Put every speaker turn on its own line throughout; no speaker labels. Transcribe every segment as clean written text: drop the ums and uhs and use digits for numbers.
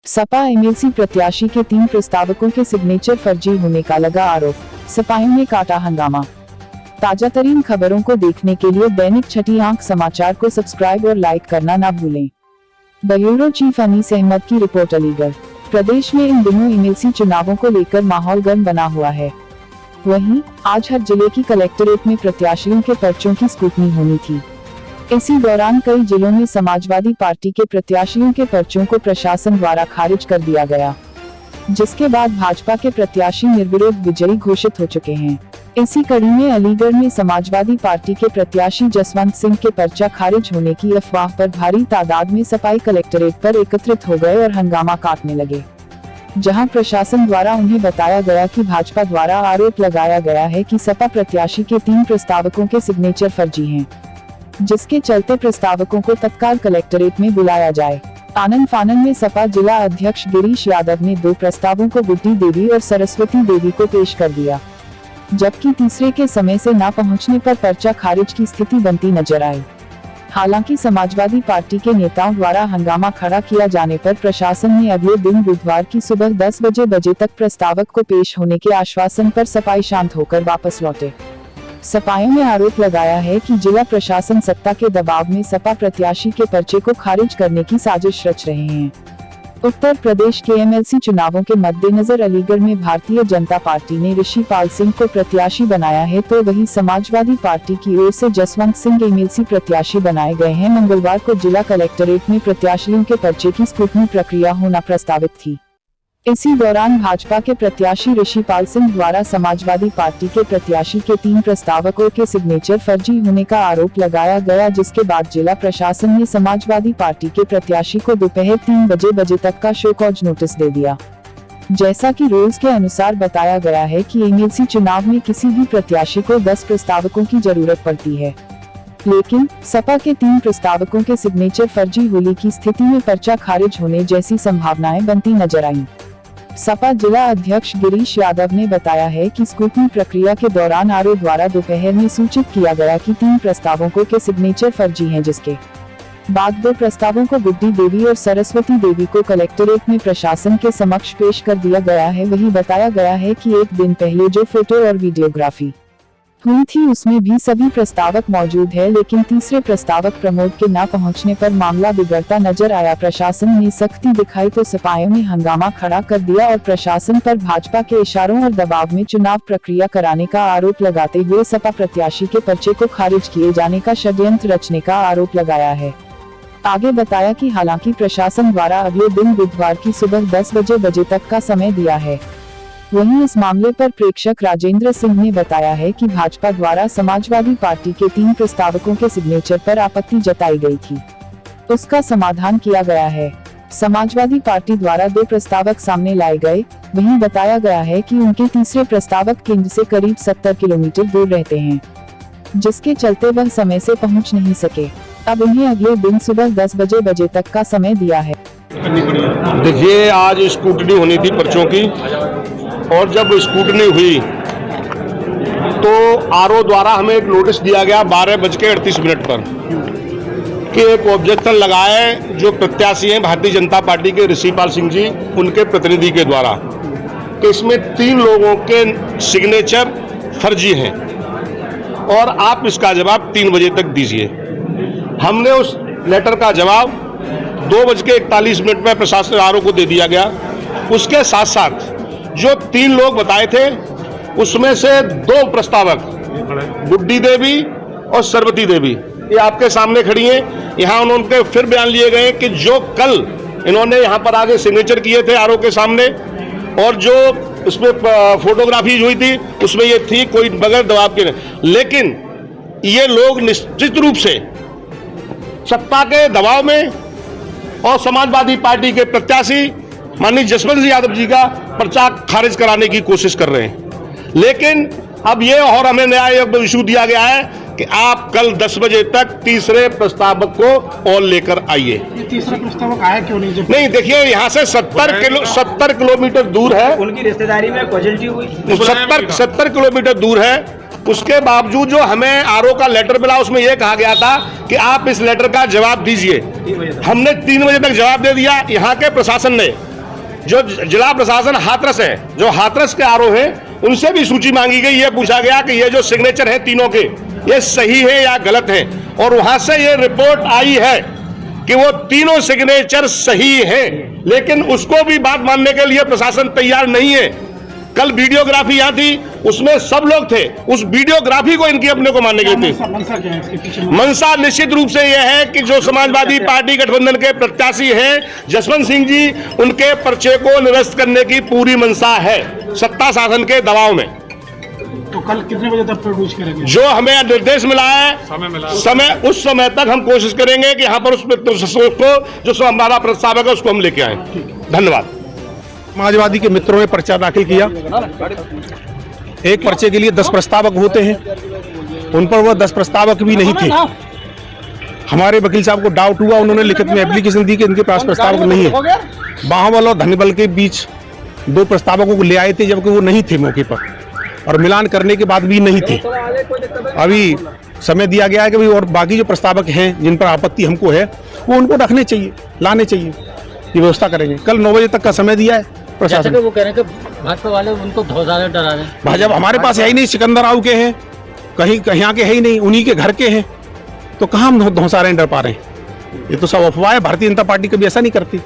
Sapa MLC प्रत्याशी के 3 प्रस्तावकों के सिग्नेचर फर्जी होने का लगा आरोप, सपाइयों ने काटा हंगामा। ताजा तरीन खबरों को देखने के लिए दैनिक छठी आंख समाचार को सब्सक्राइब और लाइक करना ना भूलें। ब्यूरो चीफ अनीस अहमद की रिपोर्ट। अलीगढ़ प्रदेश में इन दिनों एमएलसी चुनावों को लेकर माहौल गर्म बना हुआ है। वहीं आज हर जिले की कलेक्ट्रेट में प्रत्याशियों के पर्चों की स्क्रूटनी होनी थी। इसी दौरान कई जिलों में समाजवादी पार्टी के प्रत्याशियों के पर्चों को प्रशासन द्वारा खारिज कर दिया गया, जिसके बाद भाजपा के प्रत्याशी निर्विरोध विजयी घोषित हो चुके हैं। इसी कड़ी में अलीगढ़ में समाजवादी पार्टी के प्रत्याशी जसवंत सिंह के पर्चा खारिज होने की अफवाह पर भारी तादाद में सपाई कलेक्ट्रेट पर एकत्रित हो गए और हंगामा काटने लगे, जहां प्रशासन द्वारा उन्हें बताया गया कि भाजपा द्वारा आरोप लगाया गया है कि सपा प्रत्याशी के 3 प्रस्तावकों के सिग्नेचर फर्जी हैं, जिसके चलते प्रस्तावकों को तत्काल कलेक्ट्रेट में बुलाया जाए। आनन फानन में सपा जिला अध्यक्ष गिरीश यादव ने 2 प्रस्तावों को गुड्डी देवी और सरस्वती देवी को पेश कर दिया, जबकि तीसरे के समय से न पहुंचने पर पर्चा खारिज की स्थिति बनती नजर आई। हालांकि समाजवादी पार्टी के नेताओं द्वारा हंगामा खड़ा किया जाने पर प्रशासन ने अगले दिन बुधवार की सुबह 10 बजे तक प्रस्तावक को पेश होने के आश्वासन पर सपाई शांत होकर वापस लौटे। सपाइयों ने आरोप लगाया है कि जिला प्रशासन सत्ता के दबाव में सपा प्रत्याशी के पर्चे को खारिज करने की साजिश रच रहे हैं। उत्तर प्रदेश के एमएलसी चुनावों के मद्देनजर अलीगढ़ में भारतीय जनता पार्टी ने ऋषिपाल सिंह को प्रत्याशी बनाया है, तो वहीं समाजवादी पार्टी की ओर से जसवंत सिंह एमएलसी प्रत्याशी बनाए गए हैं। मंगलवार को जिला कलेक्ट्रेट में प्रत्याशियों के पर्चे की स्क्रूटनी प्रक्रिया होना प्रस्तावित थी। इसी दौरान भाजपा के प्रत्याशी ऋषिपाल सिंह द्वारा समाजवादी पार्टी के प्रत्याशी के 3 प्रस्तावकों के सिग्नेचर फर्जी होने का आरोप लगाया गया, जिसके बाद जिला प्रशासन ने समाजवादी पार्टी के प्रत्याशी को दोपहर 3 बजे तक का शो कॉज नोटिस दे दिया। जैसा कि रूल्स के अनुसार बताया गया है कि एमएलसी चुनाव में किसी भी प्रत्याशी को 10 प्रस्तावकों की जरूरत पड़ती है, लेकिन सपा के 3 प्रस्तावकों के सिग्नेचर फर्जी होने की स्थिति में पर्चा खारिज होने जैसी संभावनाएं बनती नजर आईं। सपा जिला अध्यक्ष गिरीश यादव ने बताया है कि स्क्रूटनी प्रक्रिया के दौरान आरओ द्वारा दोपहर में सूचित किया गया कि 3 प्रस्तावकों के सिग्नेचर फर्जी हैं, जिसके बाद 2 प्रस्तावों को गुड्डी देवी और सरस्वती देवी को कलेक्ट्रेट में प्रशासन के समक्ष पेश कर दिया गया है। वही बताया गया है कि एक दिन पहले जो फोटो और वीडियोग्राफी हुई थी उसमें भी सभी प्रस्तावक मौजूद है, लेकिन तीसरे प्रस्तावक प्रमोद के न पहुंचने पर मामला बिगड़ता नजर आया। प्रशासन ने सख्ती दिखाई तो सपाइयों ने हंगामा खड़ा कर दिया और प्रशासन पर भाजपा के इशारों और दबाव में चुनाव प्रक्रिया कराने का आरोप लगाते हुए सपा प्रत्याशी के पर्चे को खारिज किए जाने का षड्यंत्र रचने का आरोप लगाया है। आगे बताया कि हालांकि प्रशासन द्वारा अगले दिन बुधवार की सुबह 10 बजे तक का समय दिया है। वहीं इस मामले पर प्रेक्षक राजेंद्र सिंह ने बताया है कि भाजपा द्वारा समाजवादी पार्टी के 3 प्रस्तावकों के सिग्नेचर पर आपत्ति जताई गई थी, उसका समाधान किया गया है। समाजवादी पार्टी द्वारा 2 प्रस्तावक सामने लाए गए। वहीं बताया गया है कि उनके तीसरे प्रस्तावक केंद्र से करीब 70 किलोमीटर दूर रहते हैं, जिसके चलते वह समय से पहुंच नहीं सके। अब उन्हें अगले दिन सुबह 10 बजे तक का समय दिया है।
देखिए, आज स्क्रूटनी होनी थी पर्चों की, और जब स्क्रूटनी हुई तो आरओ द्वारा हमें एक नोटिस दिया गया 12:38 पर कि एक ऑब्जेक्शन लगाए जो प्रत्याशी हैं भारतीय जनता पार्टी के ऋषिपाल सिंह जी, उनके प्रतिनिधि के द्वारा, कि इसमें 3 लोगों के सिग्नेचर फर्जी हैं और आप इसका जवाब 3 बजे तक दीजिए। हमने उस लेटर का जवाब 2:41 पर प्रशासन आरओ को दे दिया गया। उसके साथ साथ जो 3 लोग बताए थे उसमें से 2 प्रस्तावक गुड्डी देवी और सरस्वती देवी, ये आपके सामने खड़ी हैं। यहाँ उन्होंने फिर बयान लिए गए कि जो कल इन्होंने यहाँ पर आगे सिग्नेचर किए थे आरओ के सामने, और जो उसमें फोटोग्राफी हुई थी उसमें ये थी कोई बगैर दबाव के नहीं। लेकिन ये लोग निश्चित रूप से सत्ता के दबाव में और समाजवादी पार्टी के प्रत्याशी माननीय जसवंत यादव जी का पर्चा खारिज कराने की कोशिश कर रहे हैं। लेकिन अब ये और हमें नया इशू दिया गया है कि आप कल 10 बजे तक तीसरे प्रस्तावक को और लेकर आइए।
तीसरा प्रस्तावक आया क्यों नहीं?
नहीं, देखिए, यहाँ से 70 किलोमीटर दूर है,
उनकी रिश्तेदारी में कैजुअल्टी हुई।
70 किलोमीटर दूर है। उसके बावजूद जो हमें आरओ का लेटर मिला उसमें यह कहा गया था कि आप इस लेटर का जवाब दीजिए। हमने 3 बजे तक जवाब दे दिया। यहाँ के प्रशासन ने जो जिला प्रशासन हाथरस है, जो हाथरस के आरओ हैं, उनसे भी सूची मांगी गई। ये पूछा गया कि ये जो सिग्नेचर है तीनों के, ये सही है या गलत है, और वहां से ये रिपोर्ट आई है कि वो तीनों सिग्नेचर सही है, लेकिन उसको भी बात मानने के लिए प्रशासन तैयार नहीं है। कल वीडियोग्राफी यहाँ थी, उसमें सब लोग थे, उस वीडियोग्राफी को इनकी अपने को मानने की थी।
मंशा क्या है इसके पीछे?
मंशा निश्चित रूप से यह है कि जो समाजवादी पार्टी गठबंधन के प्रत्याशी हैं जसवंत सिंह जी, उनके पर्चे को निरस्त करने की पूरी मंशा है, सत्ता शासन के दबाव में।
तो कल कितने बजे तक प्रोड्यूस करेंगे?
जो हमें निर्देश मिला है, उस समय तक हम कोशिश करेंगे कि यहाँ पर उसको जो हमारा प्रस्तावक है उसको हम लेके आए। धन्यवाद।
समाजवादी के मित्रों ने पर्चा दाखिल किया। एक पर्चे के लिए 10 प्रस्तावक होते हैं, उन पर वो 10 प्रस्तावक भी नहीं थे। हमारे वकील साहब को डाउट हुआ, उन्होंने लिखित में एप्लीकेशन दी कि इनके पास प्रस्तावक नहीं है। बाहुबल और धनीबल के बीच 2 प्रस्तावकों को ले आए थे, जबकि वो नहीं थे मौके पर, और मिलान करने के बाद भी नहीं थे। अभी समय दिया गया है कि भाई और बाकी जो प्रस्तावक हैं जिन पर आपत्ति हमको है, वो उनको रखने चाहिए, लाने चाहिए, ये व्यवस्था करेंगे। कल 9 बजे तक का समय दिया है प्रशासन।
वो कह रहे हैं कि भाजपा वाले उनको धौंसा डरा रहे हैं।
भाजपा हमारे पास है ही नहीं, सिकंदराव के हैं, कहीं यहाँ के है ही नहीं, उन्हीं के घर के हैं, तो कहाँ हम धौंसा रहे हैं, डर पा रहे हैं? ये तो सब अफवाह है। भारतीय जनता पार्टी कभी ऐसा नहीं करती।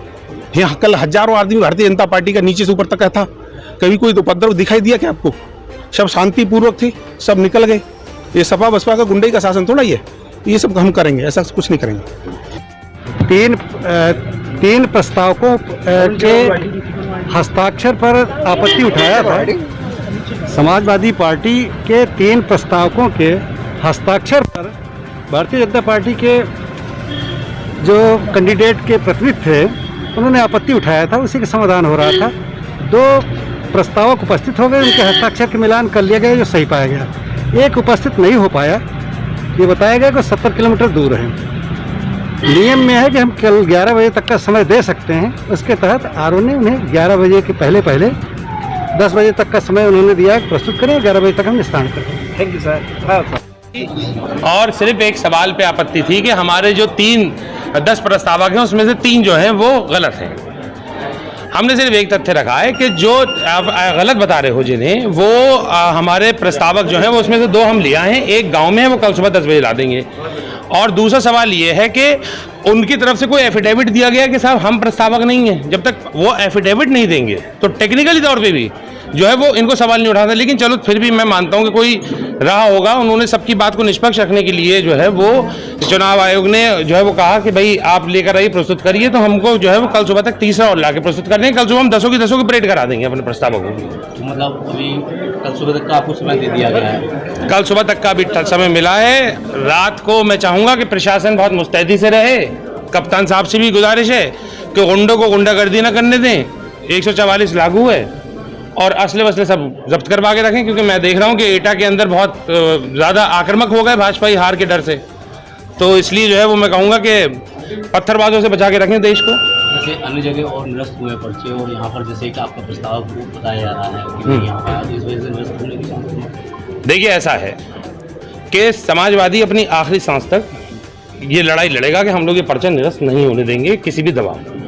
यहाँ कल हजारों आदमी भारतीय जनता पार्टी का नीचे से ऊपर तक था, कभी कोई उपद्रव दिखाई दिया क्या आपको? सब शांतिपूर्वक थे, सब निकल गए। ये सपा बसपा का गुंडे का शासन थोड़ा ही है, ये सब हम करेंगे, ऐसा कुछ नहीं करेंगे।
तीन प्रस्तावकों के हस्ताक्षर पर आपत्ति उठाया था। समाजवादी पार्टी के 3 प्रस्तावकों के हस्ताक्षर पर भारतीय जनता पार्टी के जो कैंडिडेट के प्रतिनिधि थे, उन्होंने आपत्ति उठाया था, उसी का समाधान हो रहा था। 2 प्रस्तावक उपस्थित हो गए, उनके हस्ताक्षर के मिलान कर लिया गया, जो सही पाया गया। एक उपस्थित नहीं हो पाया, ये बताया गया कि 70 किलोमीटर दूर है। नियम में है कि हम कल 11 बजे तक का समय दे सकते हैं, उसके तहत आरओ ने उन्हें 11 बजे के पहले 10 बजे तक का समय उन्होंने दिया है, प्रस्तुत करें, 11 बजे तक हम निस्तारण करें।
Thank you sir.
और सिर्फ एक सवाल पे आपत्ति थी कि हमारे जो 10 प्रस्तावक हैं उसमें से 3 जो हैं वो गलत हैं। हमने सिर्फ एक तथ्य रखा है कि जो आप गलत बता रहे हो जिन्हें, वो हमारे प्रस्तावक जो हैं वो उसमें से 2 हम ले आए हैं। एक गांव में है, वो कल सुबह 10 बजे ला देंगे। और दूसरा सवाल ये है कि उनकी तरफ से कोई एफिडेविट दिया गया कि साहब हम प्रस्तावक नहीं हैं। जब तक वो एफिडेविट नहीं देंगे तो टेक्निकली तौर पे भी जो है वो इनको सवाल नहीं उठाता। लेकिन चलो फिर भी मैं मानता हूं कि कोई रहा होगा, उन्होंने सबकी बात को निष्पक्ष रखने के लिए जो है वो चुनाव आयोग ने जो है वो कहा कि भाई आप लेकर आइए, प्रस्तुत करिए, तो हमको जो है वो कल सुबह तक तीसरा और ला के प्रस्तुत कर देंगे। कल सुबह हम 10 की परेड करा देंगे अपने प्रस्तावकों की।
तो मतलब अभी कल सुबह तक का आपको समय दे दिया गया है?
कल सुबह तक का भी समय मिला है। रात को मैं चाहूँगा कि प्रशासन बहुत मुस्तैदी से रहे। कप्तान साहब से भी गुजारिश है कि गुंडों को गुंडागर्दी न करने दें। 144 लागू है और असले वसले सब जब्त करवा के रखें, क्योंकि मैं देख रहा हूं कि एटा के अंदर बहुत ज़्यादा आक्रामक हो गए भाजपाई हार के डर से। तो इसलिए जो है वो मैं कहूँगा कि पत्थरबाजों से बचा के रखें देश को।
जैसे अन्य जगह और निरस्त हुए पर्चे, और यहाँ पर जैसे कि आपका प्रस्ताव बताया जा रहा है कि नहीं यहाँ पर, तो इस वजह से निरस्त होने की चांस।
देखिए ऐसा है कि समाजवादी अपनी आखिरी सांस तक ये लड़ाई लड़ेगा कि हम लोग ये पर्चा निरस्त नहीं होने देंगे किसी भी दबाव में।